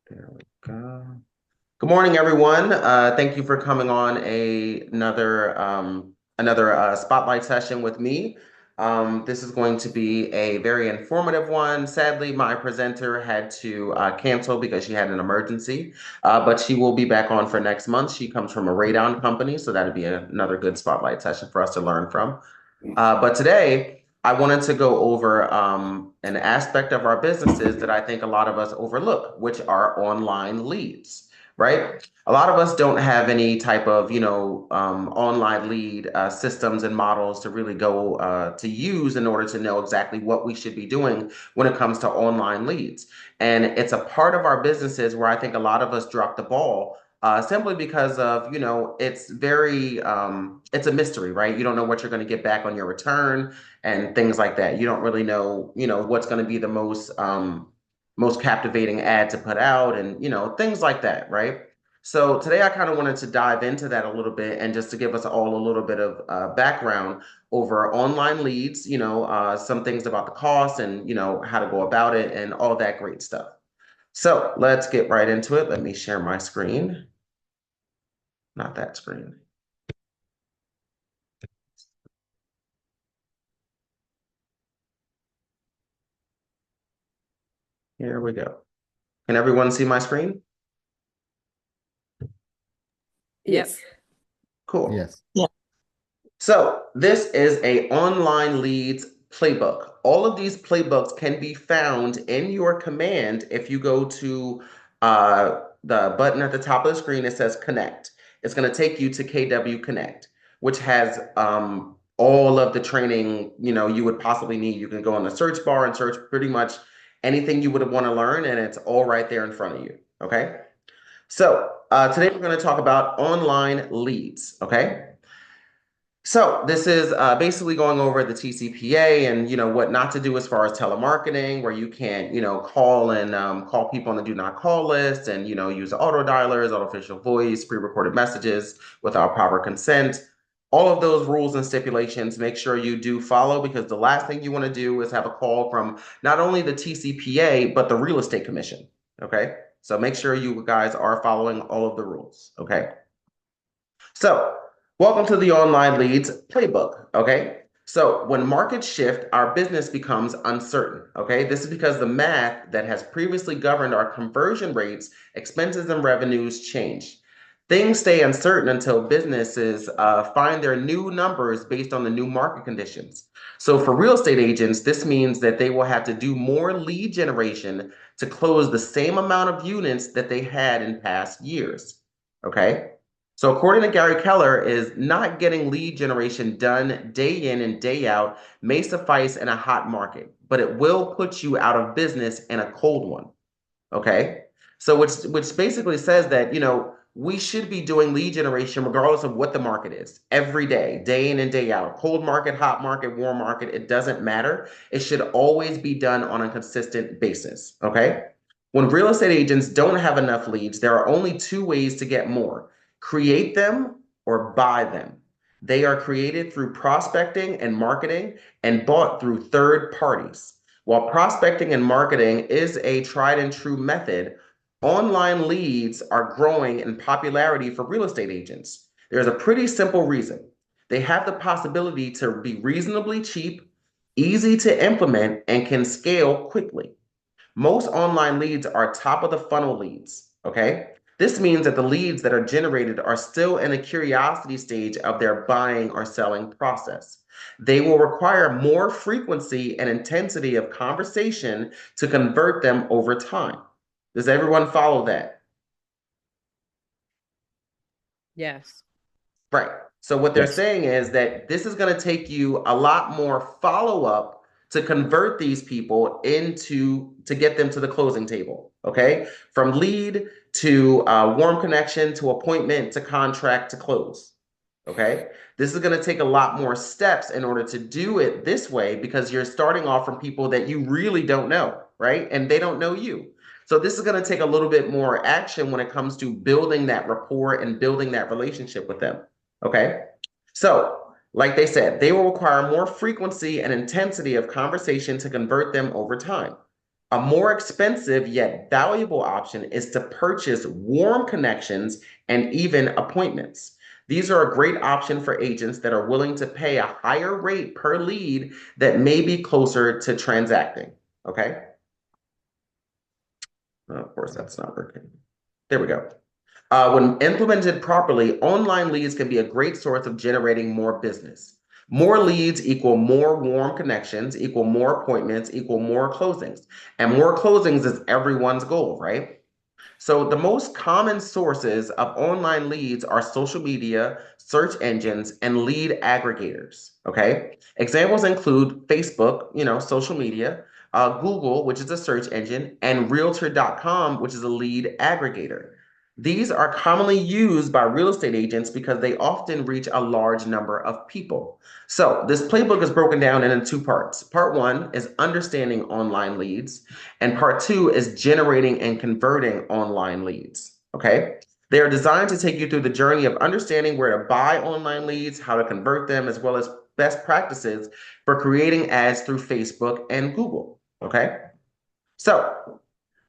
There we go. Good morning, everyone. Thank you for coming on another spotlight session with me. This is going to be a very informative one. Sadly, my presenter had to cancel because she had an emergency, but she will be back on for next month. She comes from a radon company, so that'd be another good spotlight session for us to learn from. But today, I wanted to go over an aspect of our businesses that I think a lot of us overlook, which are online leads, right? A lot of us don't have any type of, online lead systems and models to really go to use in order to know exactly what we should be doing when it comes to online leads. And it's a part of our businesses where I think a lot of us drop the ball simply because of, it's a mystery, right? You don't know what you're going to get back on your return and things like that. You don't really know, what's going to be the most captivating ad to put out and, things like that, right? So today I kind of wanted to dive into that a little bit and just to give us all a little bit of background over online leads, some things about the cost and, how to go about it and all that great stuff. So let's get right into it. Let me share my screen, not that screen. Here we go. Can everyone see my screen? Yes. Cool. Yes. So this is a online leads playbook. All of these playbooks can be found in your command if you go to the button at the top of the screen. It says connect. It's going to take you to KW Connect, which has all of the training you would possibly need. You can go on the search bar and search pretty much anything you would want to learn, and it's all right there in front of you. Okay. So today we're going to talk about online leads. Okay. So this is basically going over the TCPA and what not to do as far as telemarketing, where you can't call and call people on the do not call list and use auto dialers, artificial voice, pre-recorded messages without proper consent. All of those rules and stipulations, make sure you do follow because the last thing you want to do is have a call from not only the TCPA but the Real Estate Commission. Okay, so make sure you guys are following all of the rules. Okay. So, welcome to the Online Leads Playbook. Okay. So, when markets shift, our business becomes uncertain. Okay. This is because the math that has previously governed our conversion rates, expenses, and revenues change. Things stay uncertain until businesses find their new numbers based on the new market conditions. So, for real estate agents, this means that they will have to do more lead generation to close the same amount of units that they had in past years. Okay. So according to Gary Keller, is not getting lead generation done day in and day out may suffice in a hot market, but it will put you out of business in a cold one. Okay. So which basically says that, we should be doing lead generation regardless of what the market is every day in and day out. Cold market, hot market, warm market, it doesn't matter. It should always be done on a consistent basis. Okay. When real estate agents don't have enough leads, there are only two ways to get more: create them or buy them. They are created through prospecting and marketing and bought through third parties. While prospecting and marketing is a tried and true method, online leads are growing in popularity for real estate agents. There's a pretty simple reason. They have the possibility to be reasonably cheap, easy to implement, and can scale quickly. Most online leads are top of the funnel leads. Okay. This means that the leads that are generated are still in the curiosity stage of their buying or selling process. They will require more frequency and intensity of conversation to convert them over time. Does everyone follow that? Yes. Right. So what they're Yes. saying is that this is going to take you a lot more follow up to convert these people into to get them to the closing table. Okay. From lead to warm connection to appointment to contract to close. Okay. This is going to take a lot more steps in order to do it this way because you're starting off from people that you really don't know, right? And they don't know you. So this is going to take a little bit more action when it comes to building that rapport and building that relationship with them. Okay. So, like they said, they will require more frequency and intensity of conversation to convert them over time. A more expensive yet valuable option is to purchase warm connections and even appointments. These are a great option for agents that are willing to pay a higher rate per lead that may be closer to transacting. Okay. Of course, that's not working. There we go. When implemented properly, online leads can be a great source of generating more business. More leads equal more warm connections, equal more appointments, equal more closings. And more closings is everyone's goal, right? So the most common sources of online leads are social media, search engines, and lead aggregators. Okay. Examples include Facebook, social media, Google, which is a search engine, and Realtor.com, which is a lead aggregator. These are commonly used by real estate agents because they often reach a large number of people. So this playbook is broken down into two parts. Part one is understanding online leads. And part two is generating and converting online leads. Okay. They are designed to take you through the journey of understanding where to buy online leads, how to convert them, as well as best practices for creating ads through Facebook and Google. Okay. So,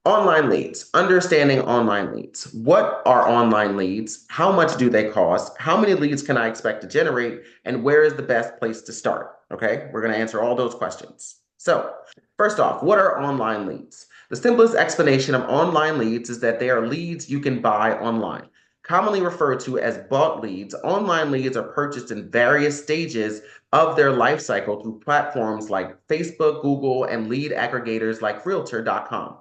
online leads, understanding online leads. What are online leads? How much do they cost? How many leads can I expect to generate? And where is the best place to start? Okay, we're going to answer all those questions. So, first off, what are online leads? The simplest explanation of online leads is that they are leads you can buy online. Commonly referred to as bought leads, online leads are purchased in various stages of their life cycle through platforms like Facebook, Google, and lead aggregators like Realtor.com.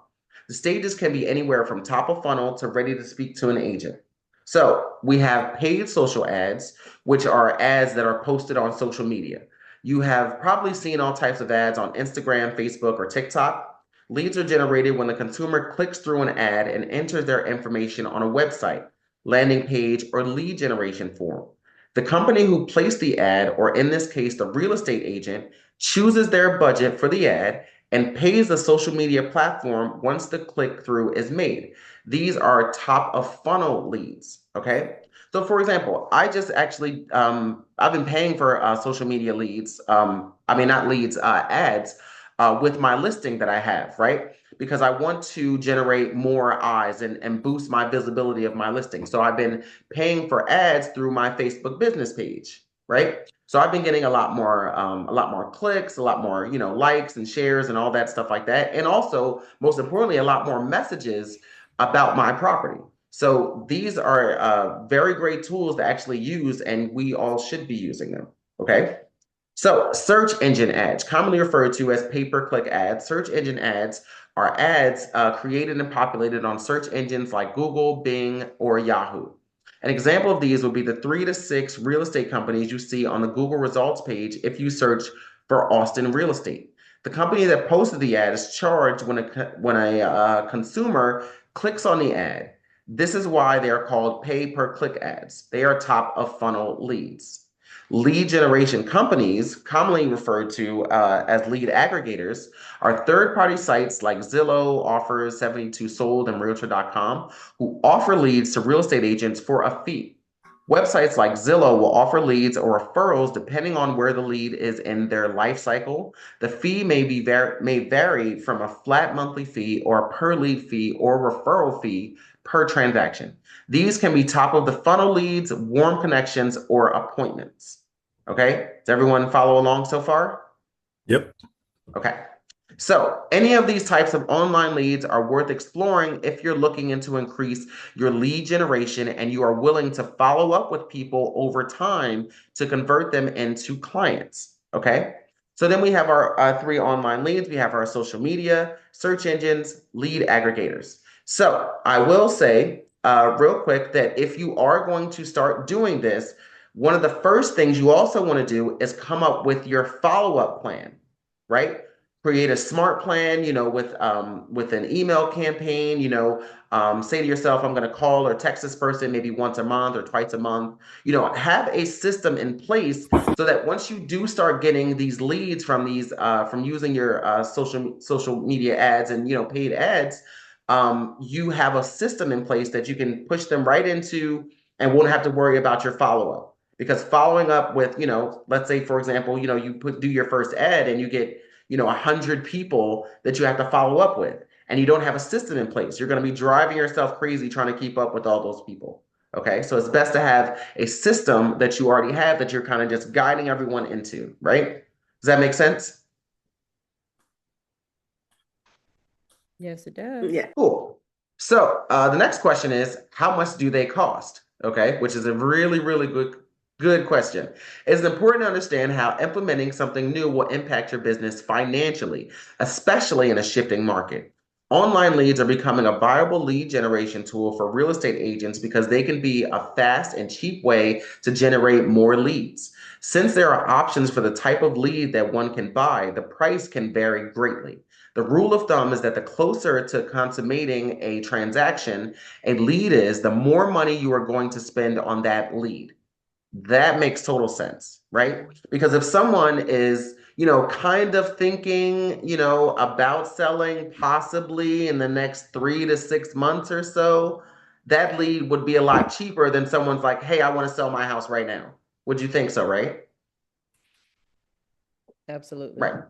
The stages can be anywhere from top of funnel to ready to speak to an agent. So we have paid social ads, which are ads that are posted on social media. You have probably seen all types of ads on Instagram, Facebook, or TikTok. Leads are generated when the consumer clicks through an ad and enters their information on a website, landing page, or lead generation form. The company who placed the ad, or in this case, the real estate agent, chooses their budget for the ad and pays the social media platform once the click through is made. These are top of funnel leads. Okay. So, for example, I just actually, I've been paying for social media leads. I mean, not leads, ads with my listing that I have, right? Because I want to generate more eyes and boost my visibility of my listing. So I've been paying for ads through my Facebook business page, right? So I've been getting a lot more clicks, a lot more, likes and shares and all that stuff like that. And also, most importantly, a lot more messages about my property. So these are very great tools to actually use, and we all should be using them. Okay. So, search engine ads, commonly referred to as pay-per-click ads. Search engine ads are ads created and populated on search engines like Google, Bing, or Yahoo. An example of these would be the 3 to 6 real estate companies you see on the Google results page if you search for Austin real estate. The company that posted the ad is charged when a consumer clicks on the ad. This is why they are called pay-per-click ads. They are top of funnel leads. Lead generation companies, commonly referred to as lead aggregators, are third-party sites like Zillow, Offers, 72 Sold, and Realtor.com who offer leads to real estate agents for a fee. Websites like Zillow will offer leads or referrals depending on where the lead is in their life cycle. The fee may vary from a flat monthly fee or a per lead fee or referral fee per transaction. These can be top of the funnel leads, warm connections, or appointments. Okay, does everyone follow along so far? Yep. Okay. So, any of these types of online leads are worth exploring if you're looking into increase your lead generation and you are willing to follow up with people over time to convert them into clients. Okay. So then we have our 3 online leads. We have our social media, search engines, lead aggregators. So I will say real quick that if you are going to start doing this, one of the first things you also want to do is come up with your follow-up plan, right? Create a smart plan, with an email campaign, say to yourself, I'm going to call or text this person maybe once a month or twice a month. Have a system in place so that once you do start getting these leads from using your social media ads and paid ads, you have a system in place that you can push them right into and won't have to worry about your follow-up. Because following up with, let's say, for example, you do your first ad and you get 100 people that you have to follow up with, and you don't have a system in place. You're going to be driving yourself crazy trying to keep up with all those people. Okay, so it's best to have a system that you already have that you're kind of just guiding everyone into, right? Does that make sense? Yes, it does. Yeah. Cool. So the next question is, how much do they cost? Okay, which is a really, really good question. It's important to understand how implementing something new will impact your business financially, especially in a shifting market. Online leads are becoming a viable lead generation tool for real estate agents because they can be a fast and cheap way to generate more leads. Since there are options for the type of lead that one can buy, the price can vary greatly. The rule of thumb is that the closer to consummating a transaction a lead is, the more money you are going to spend on that lead. That makes total sense, right? Because if someone is, kind of thinking, about selling possibly in the next 3 to 6 months or so, that lead would be a lot cheaper than someone's like, hey, I want to sell my house right now. Would you think so, right? Absolutely. Right.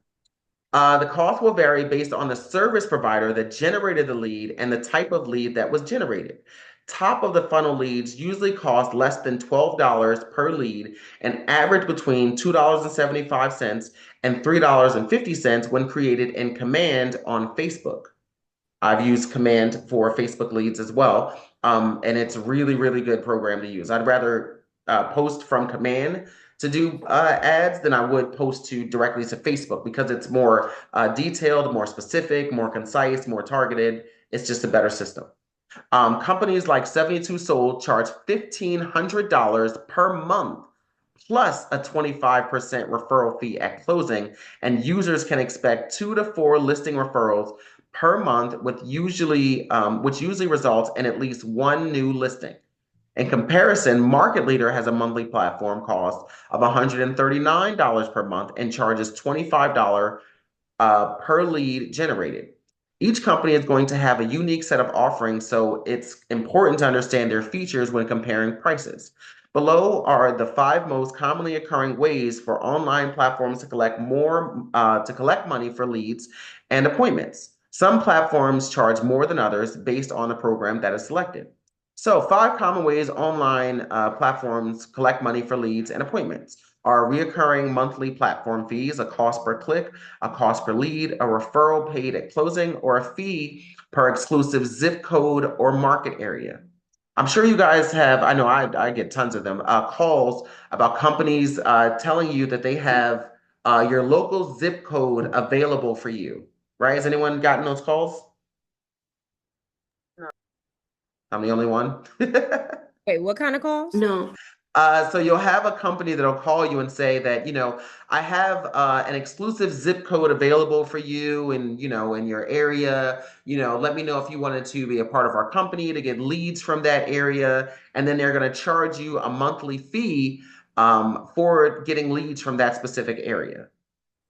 The cost will vary based on the service provider that generated the lead and the type of lead that was generated. Top of the funnel leads usually cost less than $12 per lead and average between $2.75 and $3.50 when created in Command on Facebook. I've used Command for Facebook leads as well. And it's a really, really good program to use. I'd rather post from Command to do ads than I would post to directly to Facebook because it's more detailed, more specific, more concise, more targeted. It's just a better system. Companies like 72 Sold charge $1,500 per month plus a 25% referral fee at closing, and users can expect 2 to 4 listing referrals per month, which usually results in at least one new listing. In comparison, Market Leader has a monthly platform cost of $139 per month and charges $25 per lead generated. Each company is going to have a unique set of offerings, so it's important to understand their features when comparing prices. Below are the 5 most commonly occurring ways for online platforms to collect money for leads and appointments. Some platforms charge more than others based on the program that is selected. So, 5 common ways online platforms collect money for leads and appointments are reoccurring monthly platform fees, a cost per click, a cost per lead, a referral paid at closing, or a fee per exclusive zip code or market area. I'm sure you guys have, I know I get tons of them, calls about companies telling you that they have your local zip code available for you, right? Has anyone gotten those calls? I'm the only one. Wait, what kind of calls? No. So you'll have a company that'll call you and say that, I have an exclusive zip code available for you and, in your area. Let me know if you wanted to be a part of our company to get leads from that area. And then they're going to charge you a monthly fee for getting leads from that specific area.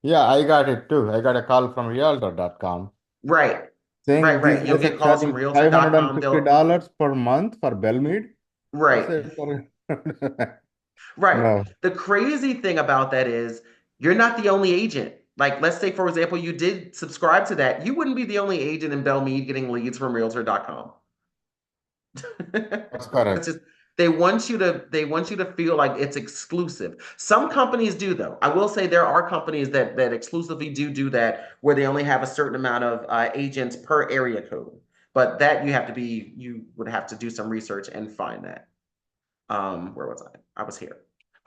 Yeah, I got it too. I got a call from realtor.com Right, saying right, these right. You'll guys are get calls from charging realtor.com. They'll, $550 per month for Belmead. I right. said, sorry. Right. No. The crazy thing about that is you're not the only agent. Like, let's say, for example, you did subscribe to that. You wouldn't be the only agent in Belmead getting leads from realtor.com. That's That's correct. just they want you to feel like it's exclusive. Some companies do though. I will say there are companies that exclusively do that where they only have a certain amount of agents per area code. But that you would have to do some research and find that. Where was I? I was here.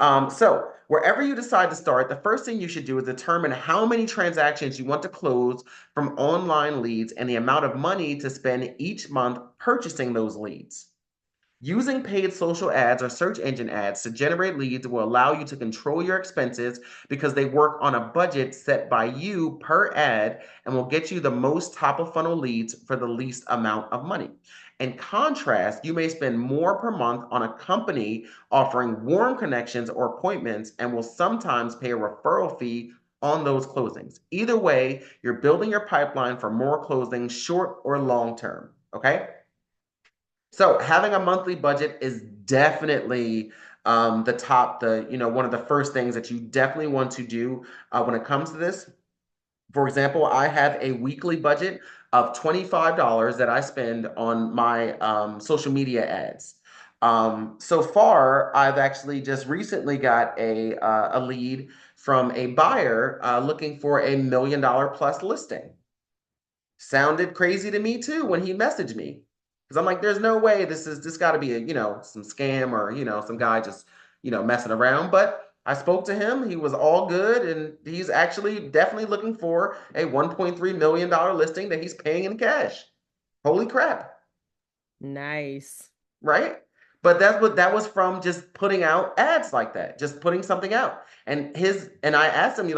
So wherever you decide to start, the first thing you should do is determine how many transactions you want to close from online leads and the amount of money to spend each month purchasing those leads. Using paid social ads or search engine ads to generate leads will allow you to control your expenses because they work on a budget set by you per ad and will get you the most top of funnel leads for the least amount of money. In contrast, you may spend more per month on a company offering warm connections or appointments and will sometimes pay a referral fee on those closings. Either way, you're building your pipeline for more closings, short or long term. Okay. So having a monthly budget is definitely one of the first things that you definitely want to do when it comes to this. For example, I have a weekly budget of $25 that I spend on my social media ads. So far, I've actually just recently got a lead from a buyer looking for $1 million plus listing. Sounded crazy to me too when he messaged me because I'm like, there's no way this got to be a some scam or some guy just messing around. But I spoke to him. He was all good, and he's actually definitely looking for a $1.3 million listing that he's paying in cash. Holy crap! Nice. Right? But that's what that was from, just putting out ads like that, just putting something out. And I asked him,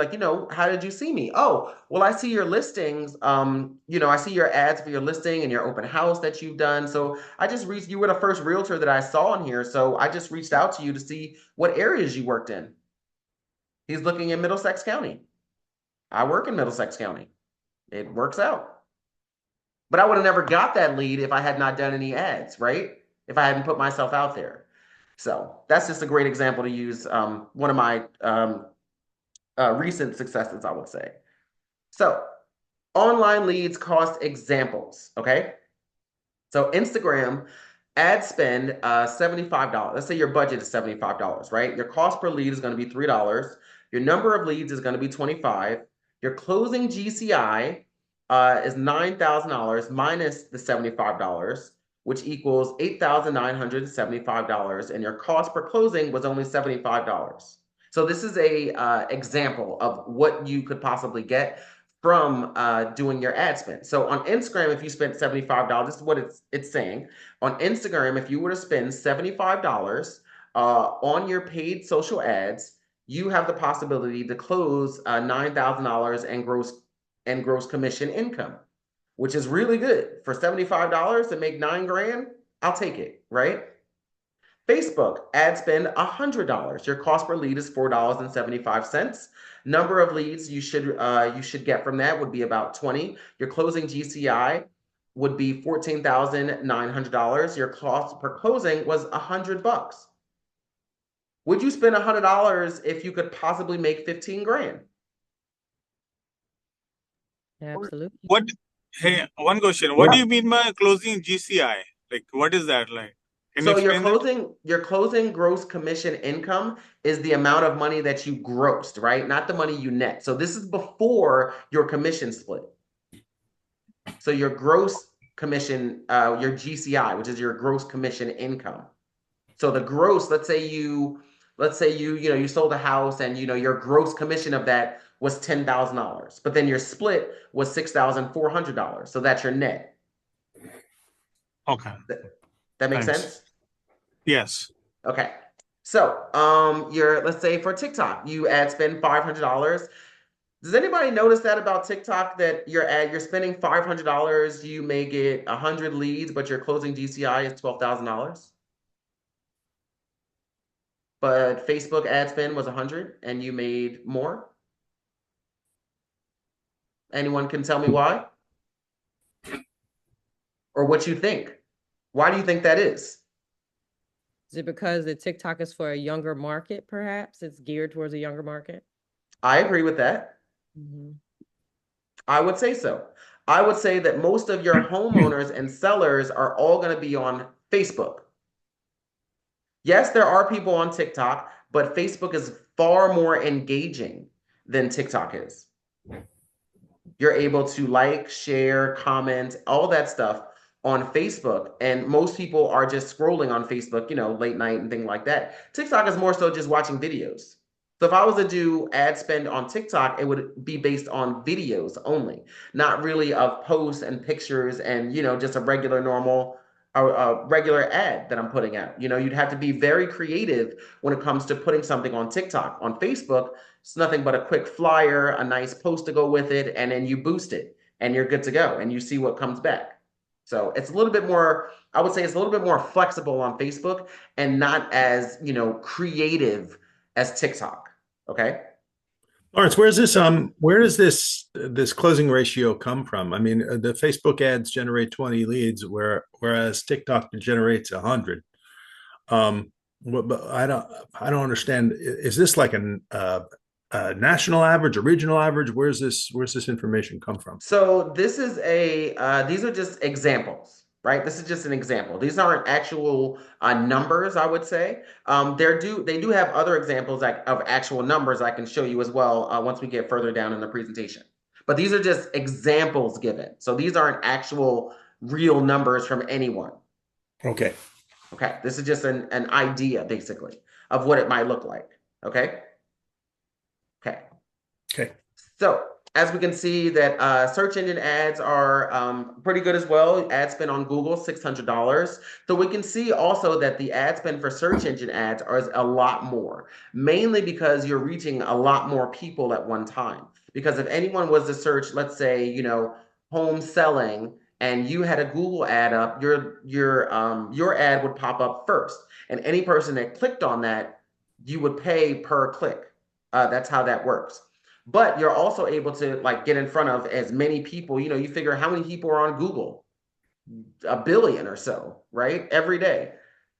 how did you see me? Oh, well, I see your listings. I see your ads for your listing and your open house that you've done. So I just reached, you were the first realtor that I saw in here. So I just reached out to you to see what areas you worked in. He's looking in Middlesex County. I work in Middlesex County. It works out. But I would have never got that lead if I had not done any ads, right? If I hadn't put myself out there. So that's just a great example to use. One of my recent successes, I would say. So online leads cost examples, okay? So Instagram ad spend $75. Let's say your budget is $75, right? Your cost per lead is going to be $3. Your number of leads is going to be 25. Your closing GCI is $9,000 minus the $75, which equals $8,975. And your cost per closing was only $75. So this is a example of what you could possibly get from doing your ad spend. So on Instagram, if you spent $75, this is what it's saying. On Instagram, if you were to spend $75 on your paid social ads, you have the possibility to close $9,000 and gross commission income, which is really good. For $75 to make 9 grand, I'll take it, right? Facebook ad spend $100. Your cost per lead is $4.75. Number of leads you should get from that would be about 20. Your closing GCI would be $14,900. Your cost per closing was $100. Would you spend $100 if you could possibly make 15 grand? Absolutely. What? Hey, one question. What do you mean by closing GCI? Like, what is that like? Can you So explain that? your closing gross commission income is the amount of money that you grossed, right? Not the money you net. So this is before your commission split. So your gross commission, your GCI, which is your gross commission income. So the gross, let's say you sold a house and your gross commission of that was $10,000, but then your split was $6,400. So that's your net. Okay. That makes Thanks. sense? Yes. Okay. So, let's say for TikTok, you ad spend $500. Does anybody notice that about TikTok, that you're spending $500, you may get 100 leads, but your closing GCI is $12,000? But Facebook ad spend was 100 and you made more? Anyone can tell me why? Or what you think? Why do you think that is? Is it because the TikTok is for a younger market, perhaps? It's geared towards a younger market? I agree with that. Mm-hmm. I would say so. I would say that most of your homeowners and sellers are all going to be on Facebook. Yes, there are people on TikTok, but Facebook is far more engaging than TikTok is. You're able to like, share, comment, all that stuff on Facebook. And most people are just scrolling on Facebook, late night and things like that. TikTok is more so just watching videos. So if I was to do ad spend on TikTok, it would be based on videos only, not really of posts and pictures and, just a regular ad that I'm putting out. You'd have to be very creative when it comes to putting something on TikTok. On Facebook, it's nothing but a quick flyer, a nice post to go with it, and then you boost it and you're good to go and you see what comes back. So it's a little bit more, I would say it's a little bit more flexible on Facebook and not as, creative as TikTok. Okay. Lawrence, where does this closing ratio come from? I mean, the Facebook ads generate 20 leads, whereas TikTok generates 100. But I don't understand. Is this like national average, a regional average? Where's this information come from? So this is these are just examples, right? This is just an example. These aren't actual numbers, I would say. They do have other examples like of actual numbers I can show you as well once we get further down in the presentation. But these are just examples given. So these aren't actual real numbers from anyone. Okay. Okay, this is just an idea basically of what it might look like. Okay. Okay. Okay. So as we can see that search engine ads are pretty good as well. Ad spend on Google, $600. So we can see also that the ad spend for search engine ads is a lot more, mainly because you're reaching a lot more people at one time. Because if anyone was to search, let's say, home selling, and you had a Google ad up, your ad would pop up first. And any person that clicked on that, you would pay per click. That's how that works. But you're also able to like get in front of as many people. You figure how many people are on Google? A billion or so, right? Every day.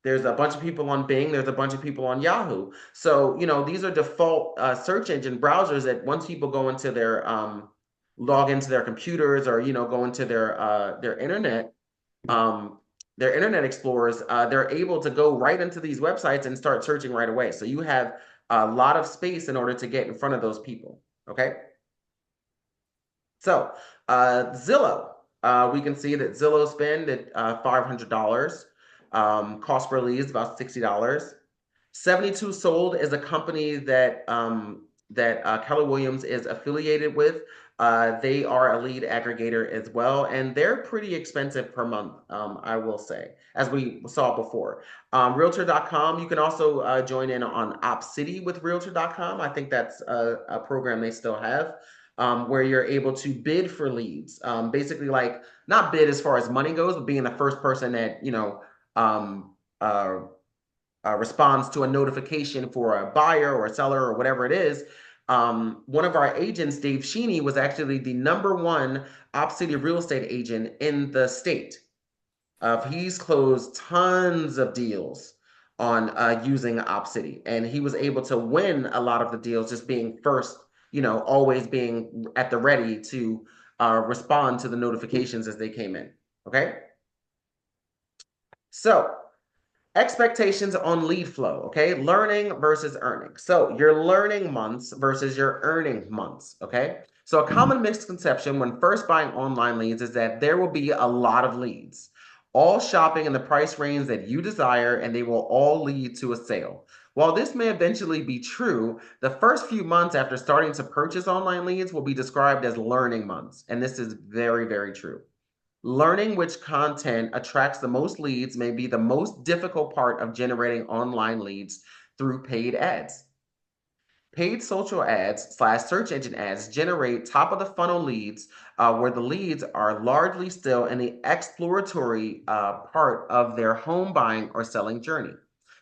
There's a bunch of people on Bing. There's a bunch of people on Yahoo. So, these are default search engine browsers that once people go into their log into their computers or, go into their internet explorers, they're able to go right into these websites and start searching right away. So you have a lot of space in order to get in front of those people. Okay. So Zillow, we can see that Zillow spend at $500. Cost per lead is about $60. 72 Sold is a company that Keller Williams is affiliated with. They are a lead aggregator as well, and they're pretty expensive per month, I will say, as we saw before. Realtor.com, you can also join in on OpCity with Realtor.com. I think that's a program they still have. Where you're able to bid for leads. Basically, like not bid as far as money goes, but being the first person that um, uh, responds to a notification for a buyer or a seller or whatever it is. One of our agents, Dave Sheeney, was actually the #1 OpCity real estate agent in the state. He's closed tons of deals on using OpCity, and he was able to win a lot of the deals just being first, always being at the ready to respond to the notifications as they came in. Okay. So expectations on lead flow, okay? Learning versus earning. So your learning months versus your earning months, okay? So a common misconception when first buying online leads is that there will be a lot of leads, all shopping in the price range that you desire, and they will all lead to a sale. While this may eventually be true, the first few months after starting to purchase online leads will be described as learning months, and this is very, very true. Learning which content attracts the most leads may be the most difficult part of generating online leads through paid ads. Paid social ads / search engine ads generate top of the funnel leads where the leads are largely still in the exploratory part of their home buying or selling journey.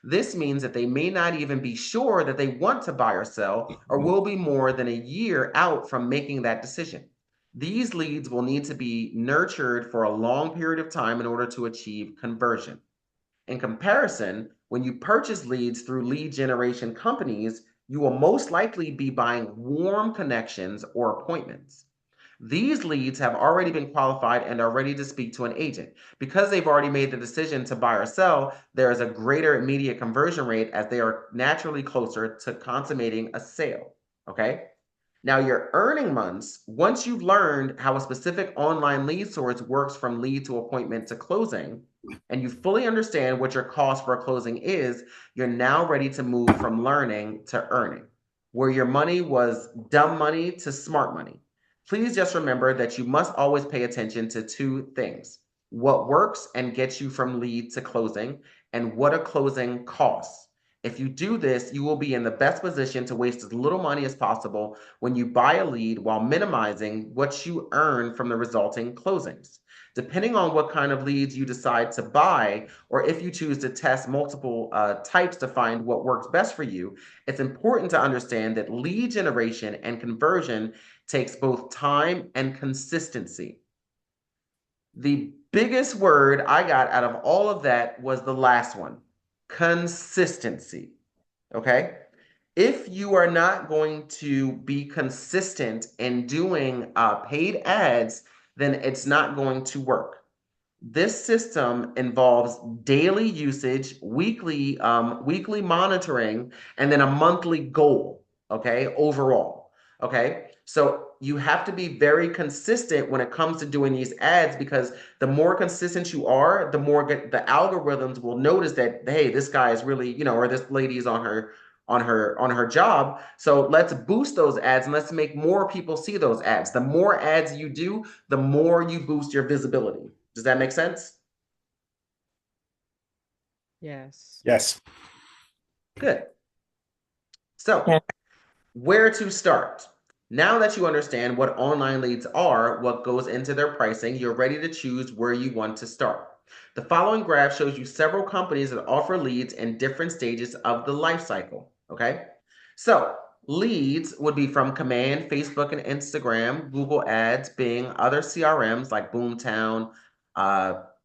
This means that they may not even be sure that they want to buy or sell or will be more than a year out from making that decision. These leads will need to be nurtured for a long period of time in order to achieve conversion. In comparison, when you purchase leads through lead generation companies, you will most likely be buying warm connections or appointments. These leads have already been qualified and are ready to speak to an agent. Because they've already made the decision to buy or sell, there is a greater immediate conversion rate as they are naturally closer to consummating a sale. Okay? Now, your earning months, once you've learned how a specific online lead source works from lead to appointment to closing, and you fully understand what your cost for a closing is, you're now ready to move from learning to earning, where your money was dumb money to smart money. Please just remember that you must always pay attention to two things: what works and gets you from lead to closing, and what a closing costs. If you do this, you will be in the best position to waste as little money as possible when you buy a lead while minimizing what you earn from the resulting closings. Depending on what kind of leads you decide to buy, or if you choose to test multiple types to find what works best for you, it's important to understand that lead generation and conversion takes both time and consistency. The biggest word I got out of all of that was the last one: consistency. Okay? If you are not going to be consistent in doing paid ads, then it's not going to work. This system involves daily usage, weekly monitoring, and then a monthly goal, okay, overall, okay? So you have to be very consistent when it comes to doing these ads, because the more consistent you are, the more the algorithms will notice that, hey, this guy is really, or this lady is on her job. So let's boost those ads and let's make more people see those ads. The more ads you do, the more you boost your visibility. Does that make sense? Yes. Yes. Good. So, where to start? Now that you understand what online leads are, what goes into their pricing, you're ready to choose where you want to start. The following graph shows you several companies that offer leads in different stages of the life cycle, okay? So, leads would be from Command, Facebook and Instagram, Google Ads, Bing, other CRMs like Boomtown,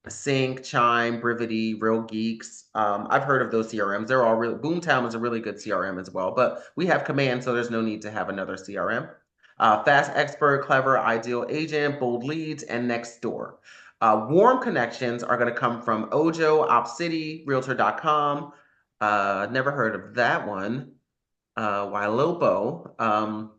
Sync, Chime, Brivity, Real Geeks. I've heard of those CRMs. They're all really, Boomtown is a really good CRM as well, but we have Command, so there's no need to have another CRM. Fast Expert, Clever, Ideal Agent, Bold Leads, and Nextdoor. Warm connections are going to come from Ojo, OpCity, Realtor.com. Never heard of that one. Ylopo,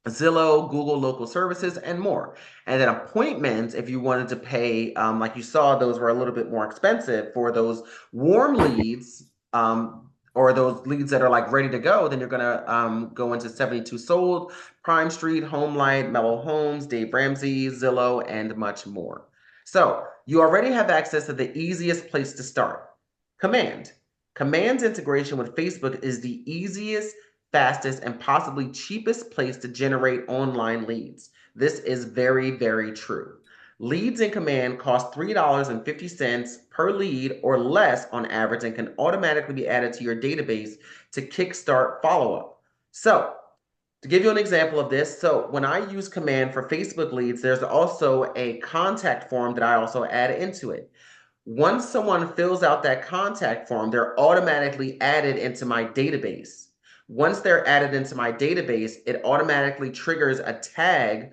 Zillow, Google Local Services, and more. And then appointments, if you wanted to pay, like you saw, those were a little bit more expensive for those warm leads, or those leads that are like ready to go, then you're gonna go into 72 Sold, Prime Street, Homelight, Mellow Homes, Dave Ramsey, Zillow, and much more. So you already have access to the easiest place to start. Command. Command's integration with Facebook is the easiest, fastest, and possibly cheapest place to generate online leads. This is very, very true. Leads in Command cost $3.50 per lead or less on average and can automatically be added to your database to kickstart follow-up. So, to give you an example of this, so when I use Command for Facebook leads, there's also a contact form that I also add into it. Once someone fills out that contact form, they're automatically added into my database. Once they're added into my database, it automatically triggers a tag,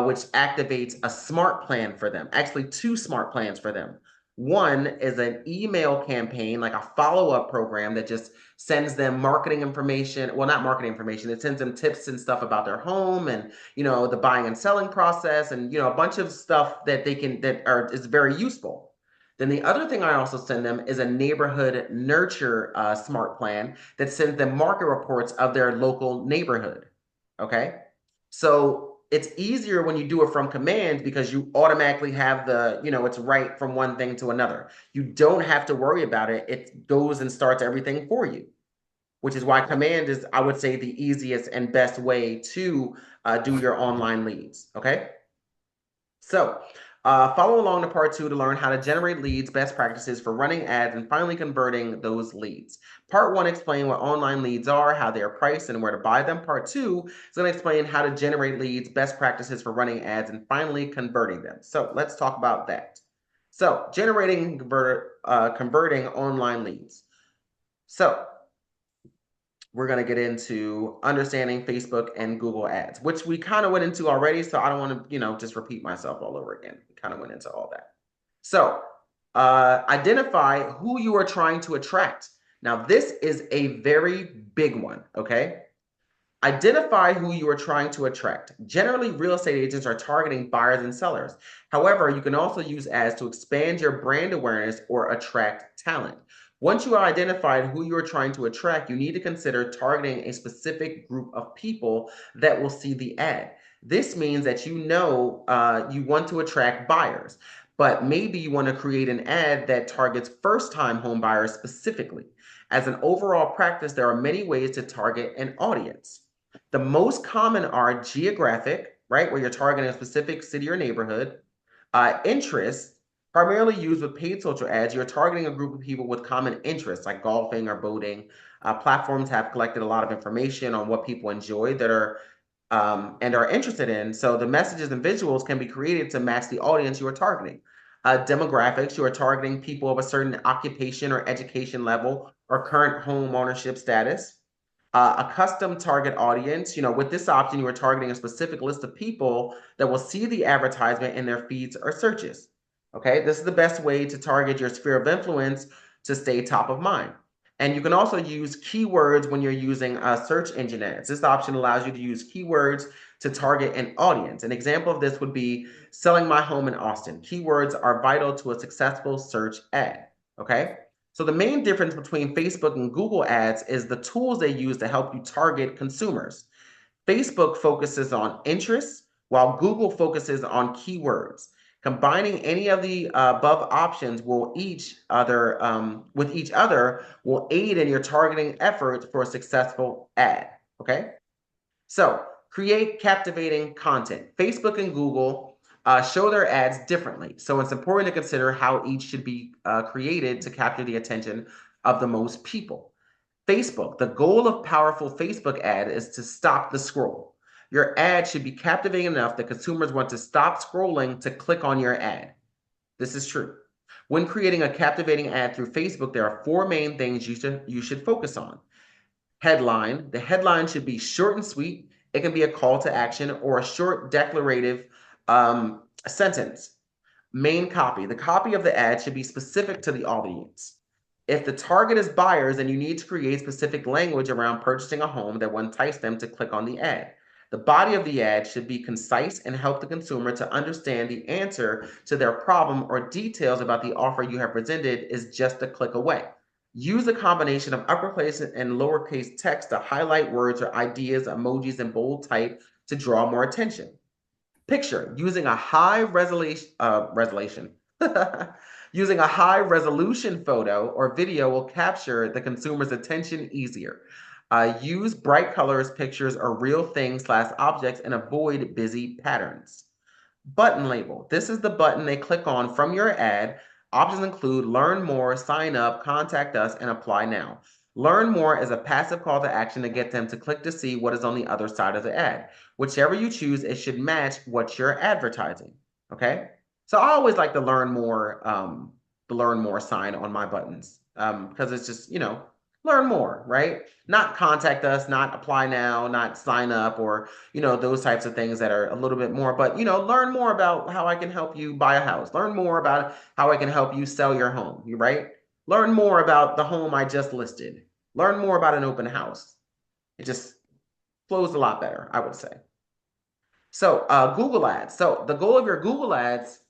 which activates a smart plan for them. Actually, two smart plans for them. One is an email campaign, like a follow-up program that just sends them marketing information. Well, not marketing information. It sends them tips and stuff about their home and, the buying and selling process and, a bunch of stuff that is very useful. Then the other thing I also send them is a neighborhood nurture smart plan that sends them market reports of their local neighborhood. Okay. So it's easier when you do it from Command because you automatically have it's right from one thing to another. You don't have to worry about it. It goes and starts everything for you, which is why Command is, I would say, the easiest and best way to do your online leads. Okay. So follow along to part 2 to learn how to generate leads, best practices for running ads, and finally converting those leads. Part 1 explain what online leads are, how they are priced, and where to buy them. Part 2 is going to explain how to generate leads, best practices for running ads, and finally converting them. So let's talk about that. So generating converting online leads. So we're going to get into understanding Facebook and Google ads, which we kind of went into already. So I don't want to, just repeat myself all over again. We kind of went into all that. So identify who you are trying to attract. Now, this is a very big one, okay? Identify who you are trying to attract. Generally, real estate agents are targeting buyers and sellers. However, you can also use ads to expand your brand awareness or attract talent. Once you have identified who you are trying to attract, you need to consider targeting a specific group of people that will see the ad. This means that you want to attract buyers, but maybe you want to create an ad that targets first-time home buyers specifically. As an overall practice, there are many ways to target an audience. The most common are geographic, right, where you're targeting a specific city or neighborhood. Interest, primarily used with paid social ads, you're targeting a group of people with common interests like golfing or boating. Platforms have collected a lot of information on what people enjoy that are and are interested in. So the messages and visuals can be created to match the audience you are targeting. Demographics, you are targeting people of a certain occupation or education level or current home ownership status. A custom target audience. With this option, you are targeting a specific list of people that will see the advertisement in their feeds or searches. Okay, this is the best way to target your sphere of influence to stay top of mind. And you can also use keywords when you're using search engine ads. This option allows you to use keywords to target an audience. An example of this would be selling my home in Austin. Keywords are vital to a successful search ad. Okay, so the main difference between Facebook and Google ads is the tools they use to help you target consumers. Facebook focuses on interests, while Google focuses on keywords. Combining any of the above options will with each other will aid in your targeting efforts for a successful ad. Okay, so create captivating content. Facebook and Google show their ads differently, so it's important to consider how each should be created to capture the attention of the most people. Facebook, the goal of powerful Facebook ad is to stop the scroll. Your ad should be captivating enough that consumers want to stop scrolling to click on your ad. This is true. When creating a captivating ad through Facebook, there are 4 main things you should focus on. Headline. The headline should be short and sweet. It can be a call to action or a short declarative sentence. Main copy. The copy of the ad should be specific to the audience. If the target is buyers, then you need to create specific language around purchasing a home that will entice them to click on the ad. The body of the ad should be concise and help the consumer to understand the answer to their problem or details about the offer you have presented is just a click away. Use a combination of uppercase and lowercase text to highlight words or ideas, emojis, and bold type to draw more attention. Picture. Using a high resolution Using a high resolution photo or video will capture the consumer's attention easier. Use bright colors, pictures, or real things/objects and avoid busy patterns. Button label. This is the button they click on from your ad. Options include learn more, sign up, contact us, and apply now. Learn more is a passive call to action to get them to click to see what is on the other side of the ad. Whichever you choose, it should match what you're advertising. Okay? So I always like the learn more sign on my buttons because it's just, learn more, right? Not contact us, not apply now, not sign up, or, those types of things that are a little bit more, but, learn more about how I can help you buy a house. Learn more about how I can help you sell your home, right? Learn more about the home I just listed. Learn more about an open house. It just flows a lot better, I would say. So Google Ads. So the goal of your Google Ads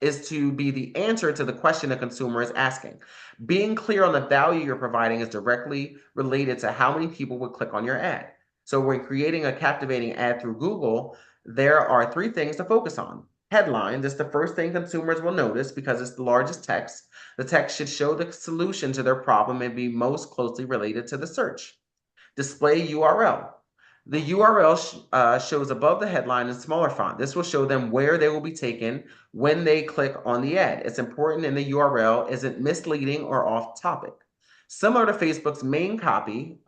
is to be the answer to the question a consumer is asking. Being clear on the value you're providing is directly related to how many people would click on your ad. So when creating a captivating ad through Google, there are 3 things to focus on. Headline, this is the first thing consumers will notice because it's the largest text. The text should show the solution to their problem and be most closely related to the search. Display URL. The URL shows above the headline in smaller font. This will show them where they will be taken when they click on the ad. It's important in the URL isn't misleading or off topic. Similar to Facebook's main copy,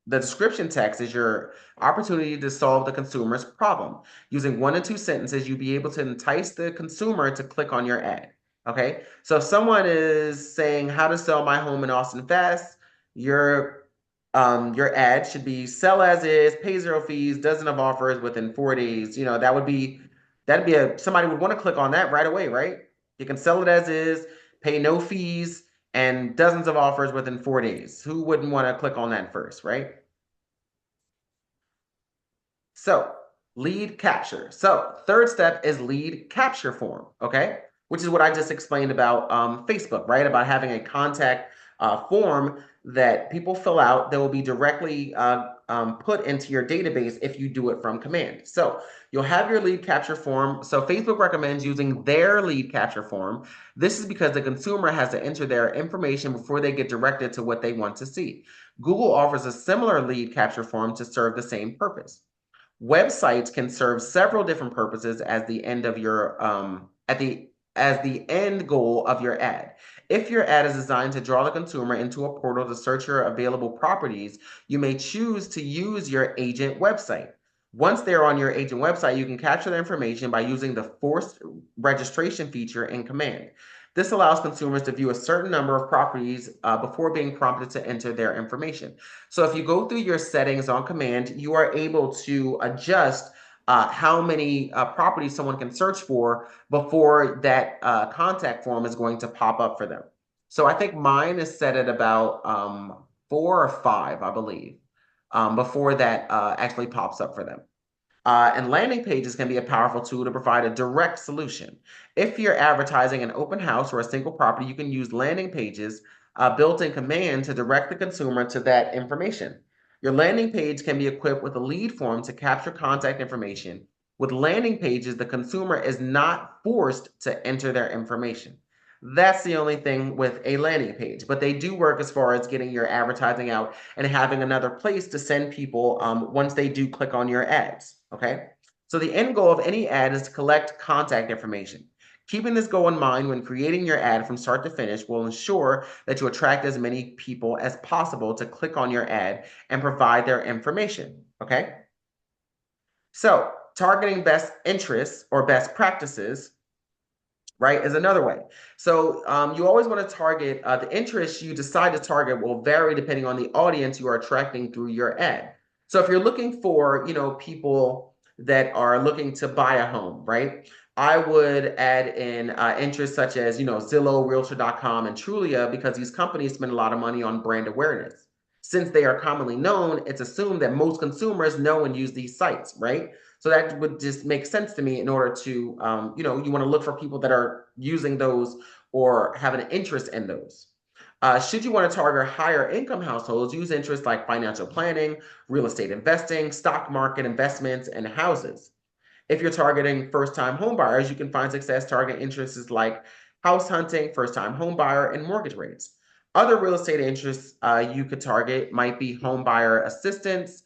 the description text is your opportunity to solve the consumer's problem. Using 1 to 2 sentences, you'll be able to entice the consumer to click on your ad. Okay, so if someone is saying how to sell my home in Austin fast, your ad should be sell as is, pay 0 fees, dozen of offers within 4 days. Somebody would want to click on that right away, right? You can sell it as is, pay no fees, and dozens of offers within 4 days. Who wouldn't want to click on that first, right? So lead capture. So third step is lead capture form, okay? Which is what I just explained about Facebook, right? About having a contact form that people fill out that will be directly put into your database if you do it from command. So you'll have your lead capture form. So Facebook recommends using their lead capture form. This is because the consumer has to enter their information before they get directed to what they want to see. Google offers a similar lead capture form to serve the same purpose. Websites can serve several different purposes as the end of your as the end goal of your ad. If your ad is designed to draw the consumer into a portal to search your available properties, you may choose to use your agent website. Once they're on your agent website, you can capture the information by using the forced registration feature in command. This allows consumers to view a certain number of properties before being prompted to enter their information. So if you go through your settings on command, you are able to adjust how many properties someone can search for before that contact form is going to pop up for them. So I think mine is set at about 4 or 5, I believe, before that actually pops up for them. And landing pages can be a powerful tool to provide a direct solution. If you're advertising an open house or a single property, you can use landing pages built-in command to direct the consumer to that information. Your landing page can be equipped with a lead form to capture contact information. With landing pages, the consumer is not forced to enter their information. That's the only thing with a landing page, but they do work as far as getting your advertising out and having another place to send people once they do click on your ads, okay? So the end goal of any ad is to collect contact information. Keeping this goal in mind when creating your ad from start to finish will ensure that you attract as many people as possible to click on your ad and provide their information, okay? So targeting best interests or best practices, right, is another way. So you always want to target the interests you decide to target will vary depending on the audience you are attracting through your ad. So if you're looking for, people that are looking to buy a home, right? I would add in interests such as, Zillow, Realtor.com, and Trulia because these companies spend a lot of money on brand awareness. Since they are commonly known, it's assumed that most consumers know and use these sites, right? So that would just make sense to me in order to, you want to look for people that are using those or have an interest in those. Should you want to target higher income households, use interests like financial planning, real estate investing, stock market investments, and houses. If you're targeting first-time home buyers, you can find success targeting interests like house hunting, first-time home buyer, and mortgage rates. Other real estate interests you could target might be home buyer assistance,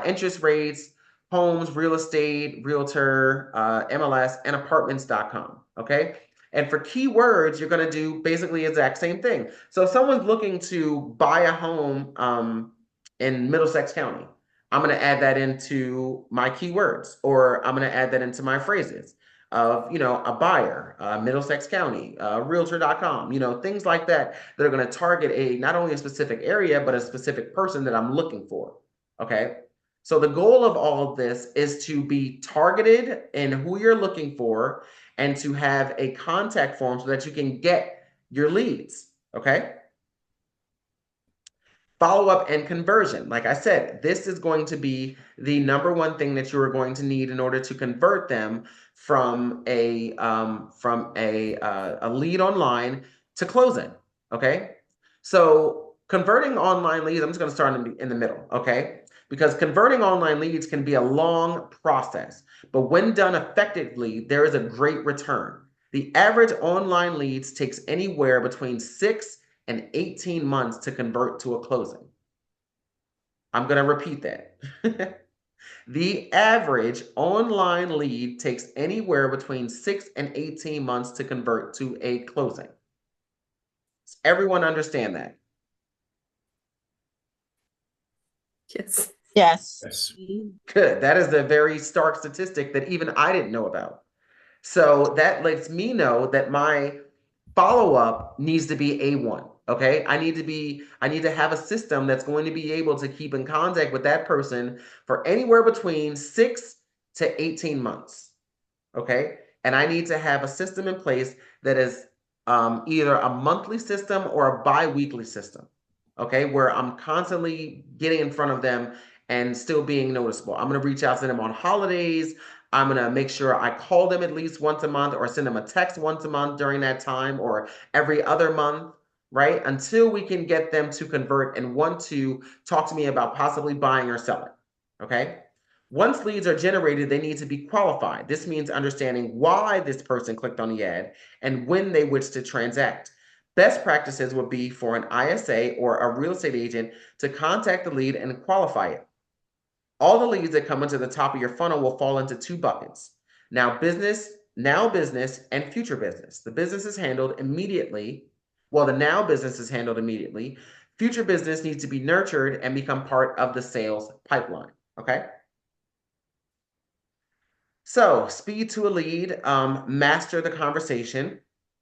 interest rates, homes, real estate, realtor, MLS, and apartments.com. Okay. And for keywords, you're going to do basically the exact same thing. So if someone's looking to buy a home in Middlesex County, I'm going to add that into my keywords, or I'm going to add that into my phrases of, a buyer, Middlesex County, realtor.com, things like that that are going to target not only a specific area, but a specific person that I'm looking for. Okay. So the goal of all of this is to be targeted in who you're looking for and to have a contact form so that you can get your leads. Okay. Follow-up and conversion. Like I said, this is going to be the number one thing that you are going to need in order to convert them from a lead online to closing. Okay, so converting online leads. I'm just going to start in the middle. Okay, because converting online leads can be a long process, but when done effectively, there is a great return. The average online leads takes anywhere between 6 and 18 months to convert to a closing. I'm going to repeat that. The average online lead takes anywhere between 6 and 18 months to convert to a closing. Does everyone understand that? Yes. Yes. Yes. Good. That is a very stark statistic that even I didn't know about. So that lets me know that my follow-up needs to be A1. Okay. I need to have a system that's going to be able to keep in contact with that person for anywhere between 6 to 18 months. Okay. And I need to have a system in place that is either a monthly system or a bi-weekly system. Okay. Where I'm constantly getting in front of them and still being noticeable. I'm going to reach out to them on holidays. I'm going to make sure I call them at least once a month or send them a text once a month during that time or every other month, right? Until we can get them to convert and want to talk to me about possibly buying or selling, okay? Once leads are generated, they need to be qualified. This means understanding why this person clicked on the ad and when they wish to transact. Best practices would be for an ISA or a real estate agent to contact the lead and qualify it. All the leads that come into the top of your funnel will fall into 2 buckets. Now business, and future business. The business is handled immediately. Well, the now business is handled immediately. Future business needs to be nurtured and become part of the sales pipeline. Okay. So speed to a lead, master the conversation.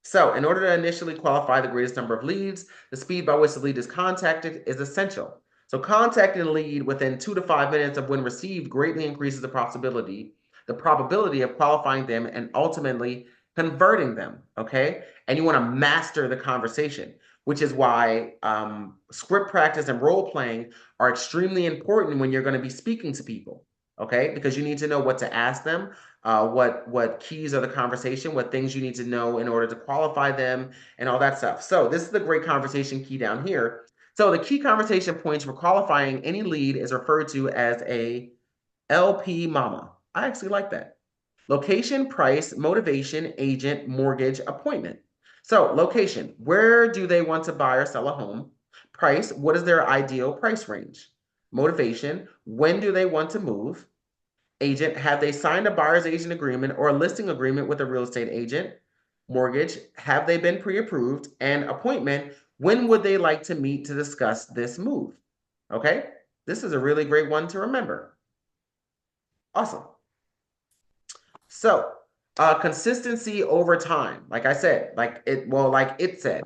So in order to initially qualify the greatest number of leads, the speed by which the lead is contacted is essential. So contacting a lead within 2 to 5 minutes of when received greatly increases the probability of qualifying them and ultimately converting them, okay? And you want to master the conversation, which is why script practice and role playing are extremely important when you're going to be speaking to people, okay? Because you need to know what to ask them, what keys of the conversation, what things you need to know in order to qualify them, and all that stuff. So this is the great conversation key down here. So the key conversation points for qualifying any lead is referred to as a LP Mama. I actually like that. Location, price, motivation, agent, mortgage, appointment. So location, where do they want to buy or sell a home? Price, what is their ideal price range? Motivation, when do they want to move? Agent, have they signed a buyer's agent agreement or a listing agreement with a real estate agent? Mortgage, have they been pre-approved? And appointment, when would they like to meet to discuss this move? Okay, this is a really great one to remember. Awesome. So, consistency over time, like I said, like it said,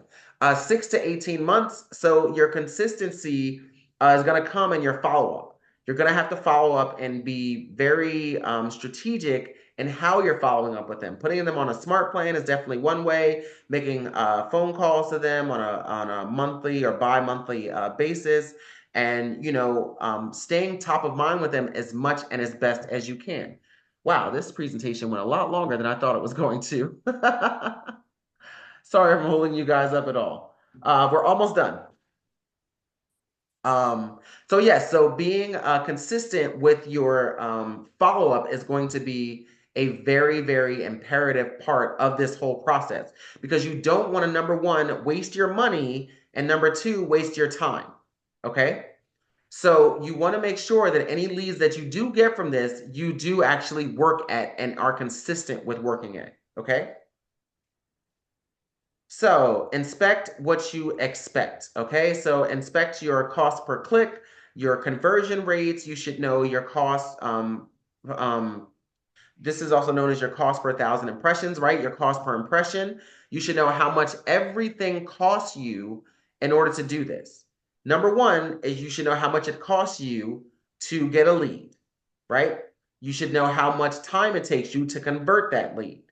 6 to 18 months. So your consistency is going to come in your follow-up. You're going to have to follow up and be very strategic in how you're following up with them. Putting them on a smart plan is definitely one way. Making phone calls to them on a monthly or bi-monthly basis, and staying top of mind with them as much and as best as you can. Wow, this presentation went a lot longer than I thought it was going to. Sorry if I'm holding you guys up at all. We're almost done. So yes, so being consistent with your follow-up is going to be a very, very imperative part of this whole process, because you don't want to, number one, waste your money, and number two, waste your time. Okay? So you want to make sure that any leads that you do get from this, you do actually work at and are consistent with working at, okay? So inspect what you expect, okay? So inspect your cost per click, your conversion rates. You should know your cost. This is also known as your cost per 1,000 impressions, right? Your cost per impression. You should know how much everything costs you in order to do this. Number one is you should know how much it costs you to get a lead, right? You should know how much time it takes you to convert that lead.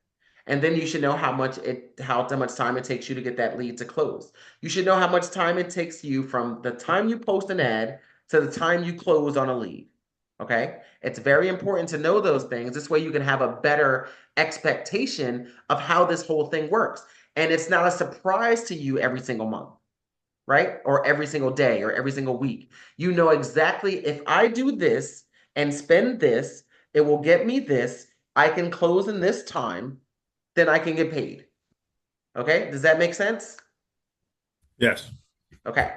And then you should know how much time it takes you to get that lead to close. You should know how much time it takes you from the time you post an ad to the time you close on a lead. Okay? It's very important to know those things. This way you can have a better expectation of how this whole thing works. And it's not a surprise to you every single month, right? Or every single day or every single week. You know exactly, if I do this and spend this, it will get me this. I can close in this time, then I can get paid. Okay? Does that make sense? Yes. Okay,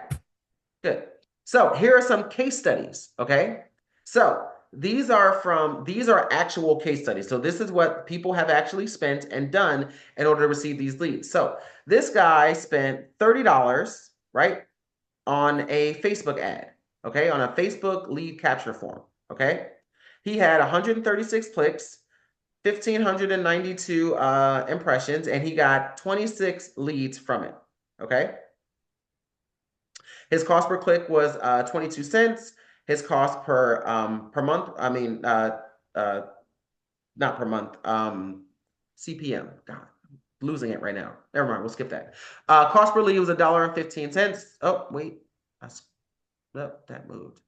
good. So here are some case studies, okay? So these are actual case studies. So this is what people have actually spent and done in order to receive these leads. So this guy spent $30, right, on a Facebook ad, okay, on a Facebook lead capture form, okay? He had 136 clicks, 1,592 impressions, and he got 26 leads from it, okay? His cost per click was 22 cents. His cost per month, not per month, CPM. God, losing it right now. Never mind, we'll skip that. Cost per lead was $1.15. Oh, wait. That moved.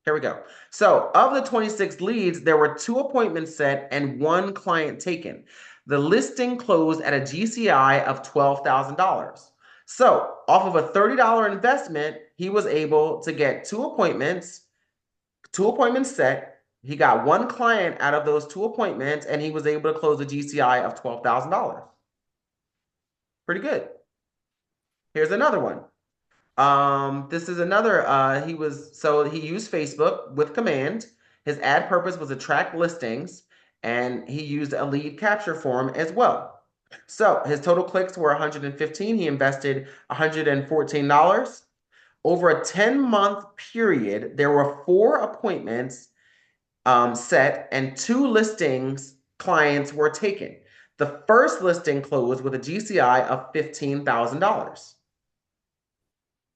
Here we go. So of the 26 leads, there were 2 appointments set and 1 client taken. The listing closed at a GCI of $12,000. So off of a $30 investment, he was able to get 2 appointments set. He got 1 client out of those 2 appointments, and he was able to close a GCI of $12,000. Pretty good. Here's another one. This is another, he used Facebook with command. His ad purpose was attract listings, and he used a lead capture form as well. So his total clicks were 115. He invested $114. Over a 10-month period, there were 4 appointments set and 2 listings clients were taken. The first listing closed with a GCI of $15,000.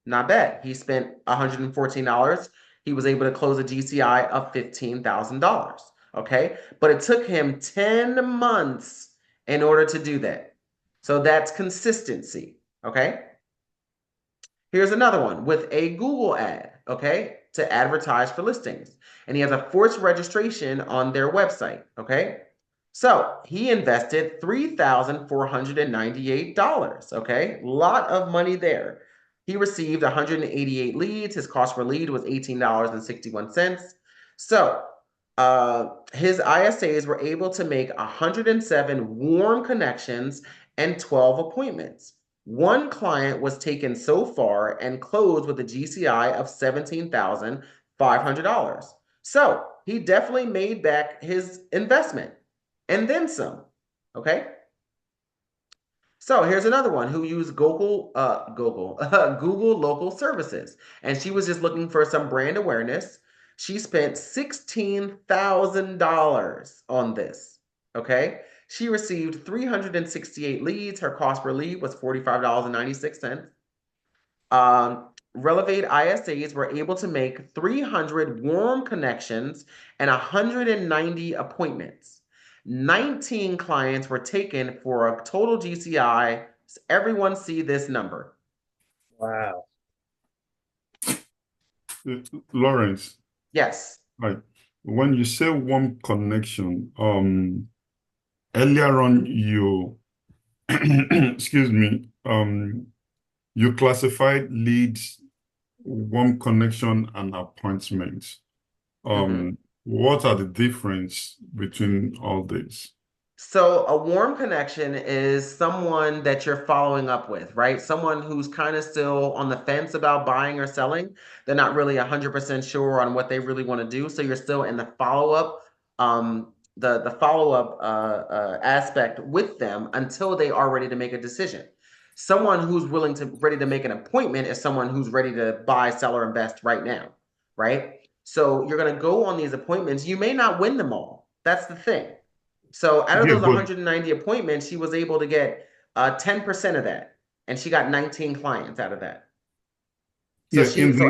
Not bad. He spent $114. He was able to close a GCI of $15,000. Okay. But it took him 10 months in order to do that. So that's consistency. Okay. Here's another one with a Google ad. Okay. To advertise for listings. And he has a forced registration on their website. Okay. So he invested $3,498. Okay. Lot of money there. He received 188 leads. His cost per lead was $18.61. So his ISAs were able to make 107 warm connections and 12 appointments. One client was taken so far and closed with a GCI of $17,500. So he definitely made back his investment and then some. Okay. So here's another one who used Google Google local services, and she was just looking for some brand awareness. She spent $16,000 on this. Okay. She received 368 leads. Her cost per lead was $45.96. Relevate ISAs were able to make 300 warm connections and 190 appointments. 19 clients were taken for a total GCI. Everyone see this number. Wow. Lawrence, Yes. right. When you say warm connection, earlier on you excuse me, you classified leads, warm connection, and appointments. What are the difference between all these? So a warm connection is someone that you're following up with, right? Someone who's kind of still on the fence about buying or selling. They're not really 100% sure on what they really want to do. So you're still in the follow-up, the follow-up aspect with them until they are ready to make a decision. Someone who's ready to make an appointment is someone who's ready to buy, sell, or invest right now, right? So you're going to go on these appointments. You may not win them all. That's the thing. So out of those 190 appointments, she was able to get 10% of that, and she got 19 clients out of that. So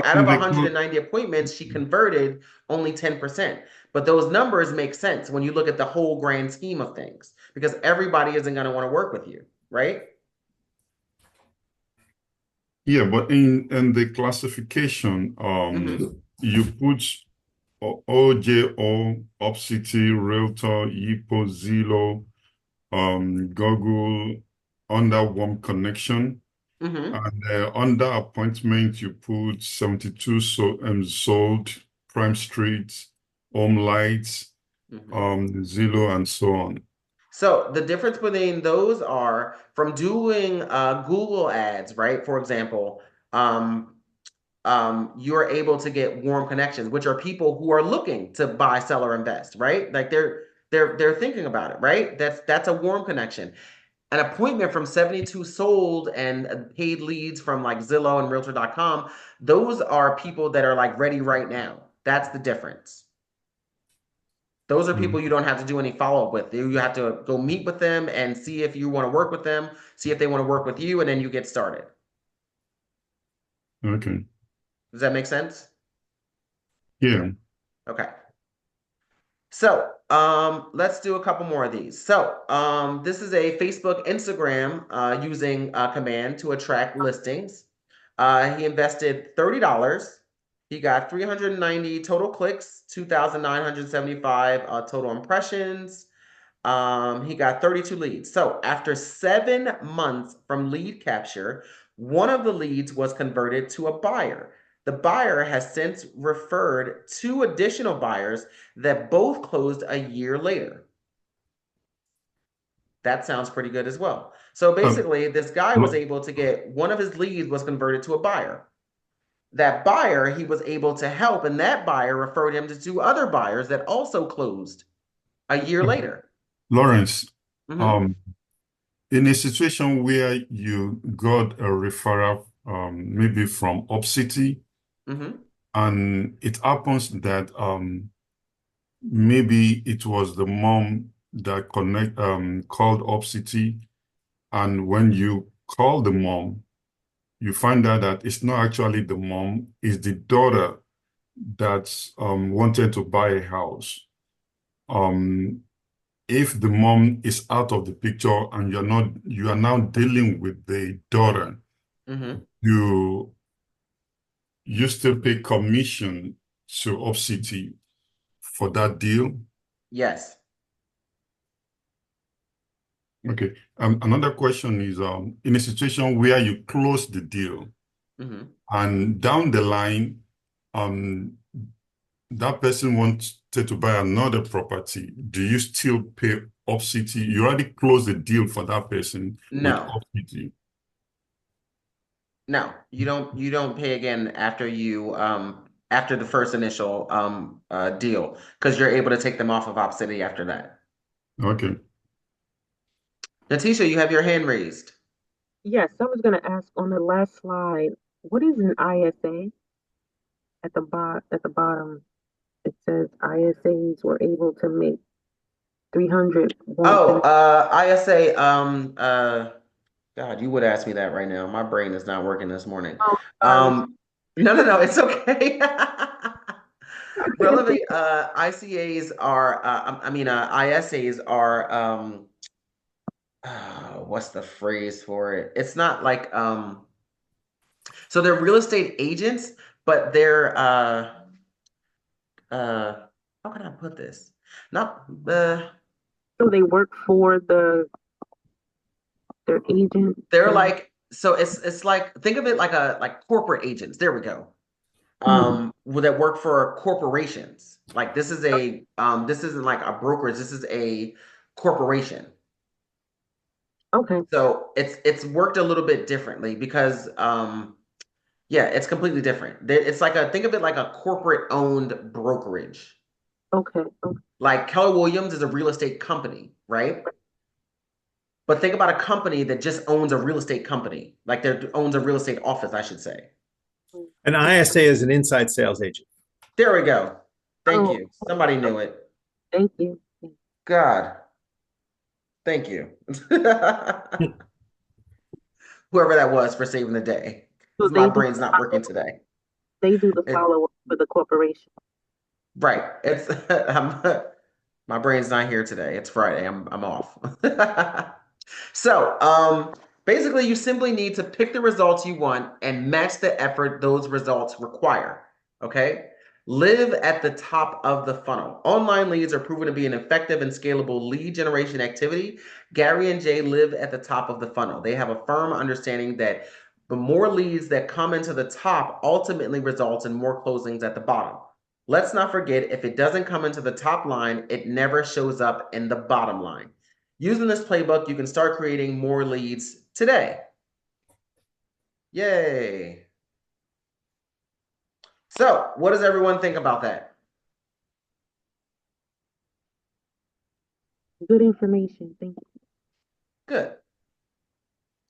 out of 190 appointments, she converted only 10%. But those numbers make sense when you look at the whole grand scheme of things, because everybody isn't going to want to work with you, right? Yeah, but in the classification, you put OJO, Upcity, Realtor, Yipo, Zillow, Google under warm connection. And under appointment, you put 72 sold, Prime Street, Home Lights, Zillow, and so on. So the difference between those are from doing Google ads, right? For example, you're able to get warm connections, which are people who are looking to buy, sell, or invest, right? Like they're thinking about it, right? That's a warm connection. An appointment from 72 sold and paid leads from like Zillow and Realtor.com, those are people that are like ready right now. That's the difference. Those are people you don't have to do any follow-up with. You have to go meet with them and see if you want to work with them, see if they want to work with you, and then you get started. Okay. Does that make sense? Yeah. Okay. So let's do a couple more of these. So this is a Facebook, Instagram using a command to attract listings. He invested $30. He got 390 total clicks, 2,975 total impressions. He got 32 leads. So after 7 months from lead capture, one of the leads was converted to a buyer. The buyer has since referred 2 additional buyers that both closed a year later. That sounds pretty good as well. So basically, this guy was able to get one of his leads was converted to a buyer. That buyer he was able to help, and that buyer referred him to 2 other buyers that also closed a year later. Lawrence, in a situation where you got a referral, maybe from Upcity, and it happens that maybe it was the mom that connect called Opcity, and when you call the mom, you find out that it's not actually the mom, it's the daughter that's wanted to buy a house. If the mom is out of the picture and you are now dealing with the daughter, you still pay commission to Opcity for that deal. Yes. Okay. Another question is in a situation where you close the deal and down the line, that person wanted to buy another property, do you still pay Opcity? You already closed the deal for that person with No. Opcity. No, you don't pay again after you after the first initial deal, because you're able to take them off of Opcity after that. Okay. Natisha, you have your hand raised. Yes, I was going to ask on the last slide, what is an ISA? At the bottom, it says ISAs were able to make 300 Oh, ISA, God, you would ask me that right now. My brain is not working this morning. Oh, sorry. No, it's okay. I couldn't Relevant think. ICAs are, ISAs are, what's the phrase for it? It's not like, so they're real estate agents, but they're, how can I put this? Not the, So they work for their agent. they're like, so it's like, think of it like corporate agents. There we go. That work for corporations. Like this is this isn't like a brokerage, this is a corporation. Okay. So it's worked a little bit differently because yeah, it's completely different. It's like think of it like a corporate owned brokerage. Okay. Like Keller Williams is a real estate company, right? But think about a company that just owns a real estate company, like that owns a real estate office, I should say. An ISA is an inside sales agent. There we go. Thank Oh. you. Somebody knew it. Thank you. God. Thank you. Whoever that was for saving the day. So Because my brain's not working today. they do the It- follow-up for the corporation. right. It's my brain's not here today. It's Friday. I'm off. So, basically you simply need to pick the results you want and match the effort those results require. Okay? Live at the top of the funnel. Online leads are proven to be an effective and scalable lead generation activity. Gary and Jay live at the top of the funnel. They have a firm understanding that the more leads that come into the top ultimately results in more closings at the bottom. Let's not forget, if it doesn't come into the top line, it never shows up in the bottom line. Using this playbook, you can start creating more leads today. Yay. So, what does everyone think about that? Good information. Thank you. Good.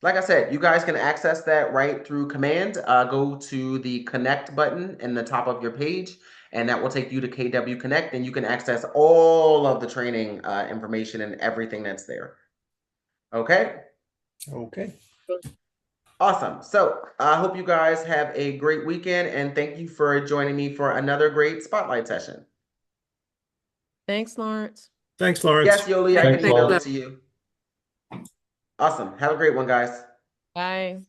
Like I said, you guys can access that right through command. Go to the connect button in the top of your page, and that will take you to KW Connect, and you can access all of the training information and everything that's there. Okay? Okay. Awesome. So I hope you guys have a great weekend, and thank you for joining me for another great spotlight session. Thanks, Lawrence. Thanks, Lawrence. Yes, Yoli, I Thanks, can email Lawrence. it to you. Awesome. Have a great one, guys. Bye.